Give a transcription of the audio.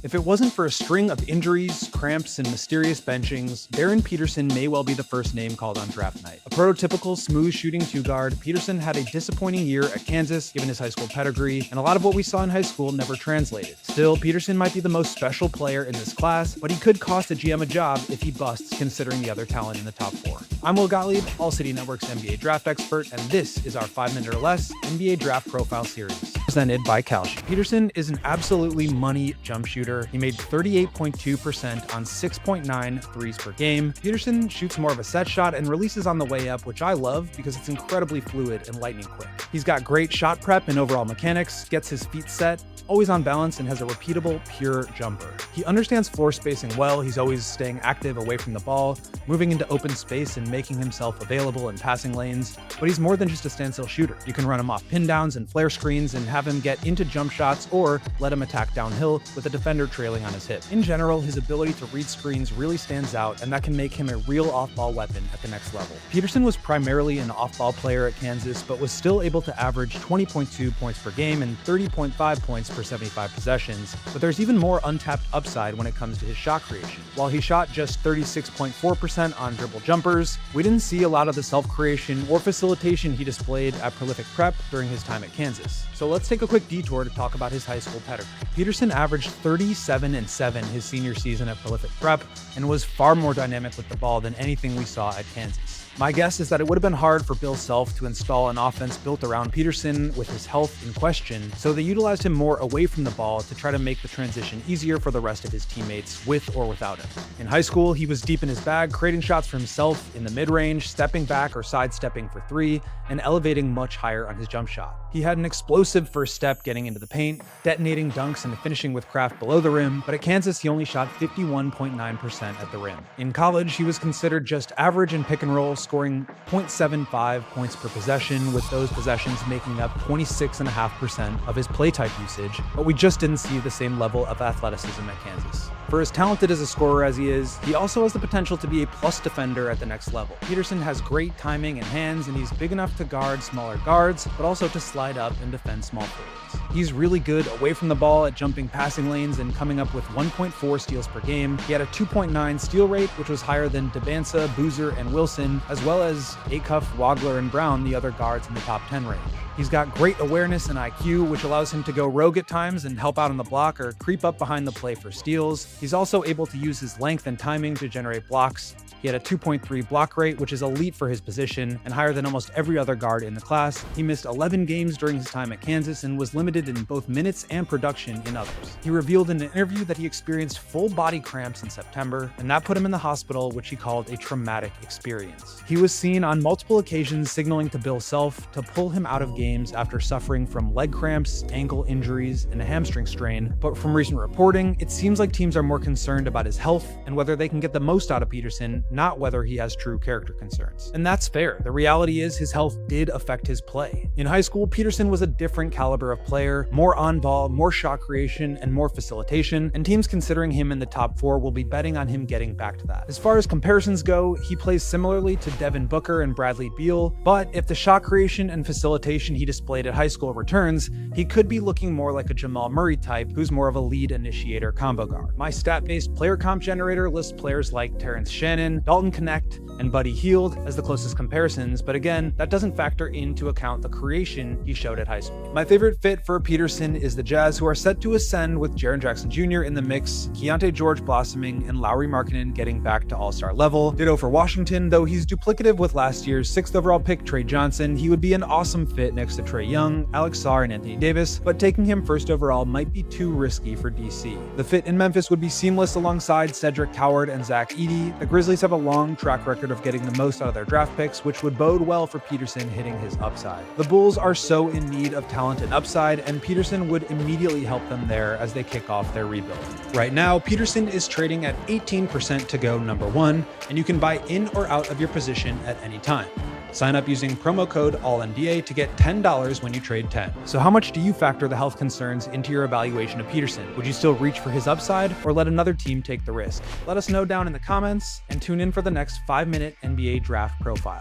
If it wasn't for a string of injuries, cramps, and mysterious benchings, Darryn Peterson may well be the first name called on draft night. A prototypical smooth shooting two-guard, Peterson had a disappointing year at Kansas given his high school pedigree, and a lot of what we saw in high school never translated. Still, Peterson might be the most special player in this class, but he could cost a GM a job if he busts considering the other talent in the top 4. I'm Will Gottlieb, All City Network's NBA draft expert, and this is our 5 minute or less NBA draft profile series, presented by Kalshi. Peterson is an absolutely money jump shooter. He made 38.2% on 6.9 threes per game. Peterson shoots more of a set shot and releases on the way up, which I love because it's incredibly fluid and lightning quick. He's got great shot prep and overall mechanics, gets his feet set, always on balance, and has a repeatable, pure jumper. He understands floor spacing well. He's always staying active away from the ball, moving into open space and making himself available in passing lanes, but he's more than just a standstill shooter. You can run him off pin downs and flare screens and have him get into jump shots or let him attack downhill with a defender trailing on his hip. In general, his ability to read screens really stands out, and that can make him a real off-ball weapon at the next level. Peterson was primarily an off-ball player at Kansas, but was still able to average 20.2 points per game and 30.5 points per 75 possessions, but there's even more untapped upside when it comes to his shot creation. While he shot just 36.4% on dribble jumpers, we didn't see a lot of the self-creation or facilitation he displayed at prolific prep during his time at Kansas. So let's take a quick detour to talk about his high school pedigree. Peterson averaged 37-7 his senior season at prolific prep and was far more dynamic with the ball than anything we saw at Kansas. My guess is that it would have been hard for Bill Self to install an offense built around Peterson with his health in question, so they utilized him more away from the ball to try to make the transition easier for the rest of his teammates with or without him. In high school, he was deep in his bag, creating shots for himself in the mid-range, stepping back or sidestepping for 3, and elevating much higher on his jump shot. He had an explosive first step getting into the paint, detonating dunks and finishing with craft below the rim, but at Kansas he only shot 51.9% at the rim. In college, he was considered just average in pick and roll, scoring 0.75 points per possession, with those possessions making up 26.5% of his play type usage, but we just didn't see the same level of athleticism at Kansas. For as talented as a scorer as he is, he also has the potential to be a plus defender at the next level. Peterson has great timing and hands, and he's big enough to guard smaller guards, but also to slide up and defend small forwards. He's really good away from the ball at jumping passing lanes and coming up with 1.4 steals per game. He had a 2.9 steal rate, which was higher than Debansa, Boozer, and Wilson, as well as Acuff, Wagler, and Brown, the other guards in the top 10 range. He's got great awareness and IQ, which allows him to go rogue at times and help out on the block or creep up behind the play for steals. He's also able to use his length and timing to generate blocks. He had a 2.3 block rate, which is elite for his position and higher than almost every other guard in the class. He missed 11 games during his time at Kansas and was limited in both minutes and production in others. He revealed in an interview that he experienced full body cramps in September, and that put him in the hospital, which he called a traumatic experience. He was seen on multiple occasions signaling to Bill Self to pull him out of games after suffering from leg cramps, ankle injuries, and a hamstring strain, but from recent reporting, it seems like teams are more concerned about his health and whether they can get the most out of Peterson, not whether he has true character concerns. And that's fair. The reality is his health did affect his play. In high school, Peterson was a different caliber of player, more on ball, more shot creation, and more facilitation, and teams considering him in the top 4 will be betting on him getting back to that. As far as comparisons go, he plays similarly to Devin Booker and Bradley Beal, but if the shot creation and facilitation he displayed at high school returns, he could be looking more like a Jamal Murray type who's more of a lead initiator combo guard. My stat-based player comp generator lists players like Terrence Shannon, Dalton Connect, and Buddy Hield as the closest comparisons, but again, that doesn't factor into account the creation he showed at high school. My favorite fit for Peterson is the Jazz, who are set to ascend with Jaren Jackson Jr. in the mix, Keontae George blossoming, and Lauri Markkanen getting back to all-star level. Ditto for Washington, though he's duplicative with last year's 6th overall pick Trey Johnson. He would be an awesome fit next to Trae Young, Alex Sarr, and Anthony Davis, but taking him 1st overall might be too risky for DC. The fit in Memphis would be seamless alongside Cedric Coward and Zach Edey. The Grizzlies have a long track record of getting the most out of their draft picks, which would bode well for Peterson hitting his upside. The Bulls are so in need of talent and upside, and Peterson would immediately help them there as they kick off their rebuild. Right now, Peterson is trading at 18% to go number 1, and you can buy in or out of your position at any time. Sign up using promo code ALLNBA to get $10 when you trade 10. So how much do you factor the health concerns into your evaluation of Peterson? Would you still reach for his upside or let another team take the risk? Let us know down in the comments and tune in for the next 5-minute NBA draft profile.